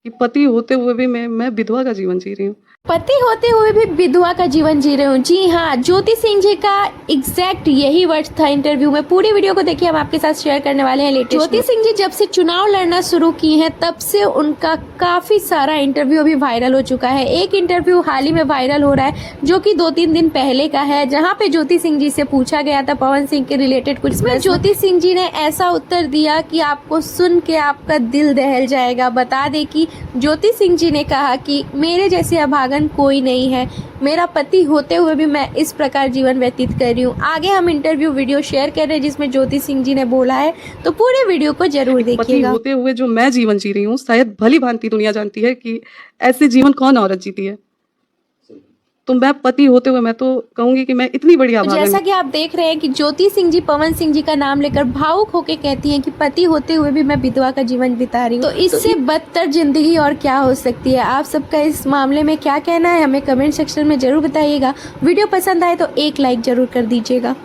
कि पति होते हुए भी मैं विधवा का जीवन जी रही हूँ। पति होते हुए भी विधवा का जीवन जी रहे हूँ। जी हाँ, ज्योति सिंह जी का एग्जैक्ट यही वर्ड था इंटरव्यू में। पूरी वीडियो को देखिए, हम आपके साथ शेयर करने वाले हैं लेटेस्ट। ज्योति सिंह जी जब से चुनाव लड़ना शुरू की हैं तब से उनका काफी सारा इंटरव्यू अभी वायरल हो चुका है। एक इंटरव्यू हाल ही में वायरल हो रहा है जो कि 2-3 दिन पहले का है, जहाँ पे ज्योति सिंह जी से पूछा गया था पवन सिंह के रिलेटेड कुछ। इसमें ज्योति सिंह जी ने ऐसा उत्तर दिया कि आपको सुन के आपका दिल दहल जाएगा। बता दें कि ज्योति सिंह जी ने कहा कि मेरे जैसे अभागन कोई नहीं है, मेरा पति होते हुए भी मैं इस प्रकार जीवन व्यतीत कर रही हूँ। आगे हम इंटरव्यू वीडियो शेयर कर रहे हैं जिसमें ज्योति सिंह जी ने बोला है, तो पूरे वीडियो को जरूर पति देखिएगा। होते हुए जो मैं जीवन जी रही हूँ, शायद भली भांति दुनिया जानती है कि ऐसे जीवन कौन औरत जीती है। तो मैं पति होते हुए मैं तो कहूंगी कि मैं इतनी बड़ी तो अभागन जैसा हूँ। कि आप देख रहे हैं कि ज्योति सिंह जी पवन सिंह जी का नाम लेकर भावुक होकर कहती हैं कि पति होते हुए भी मैं विधवा का जीवन बिता रही हूँ। तो इससे बदतर जिंदगी और क्या हो सकती है। आप सबका इस मामले में क्या कहना है, हमें कमेंट सेक्शन में जरूर बताइएगा। वीडियो पसंद आए तो एक लाइक जरूर कर दीजिएगा।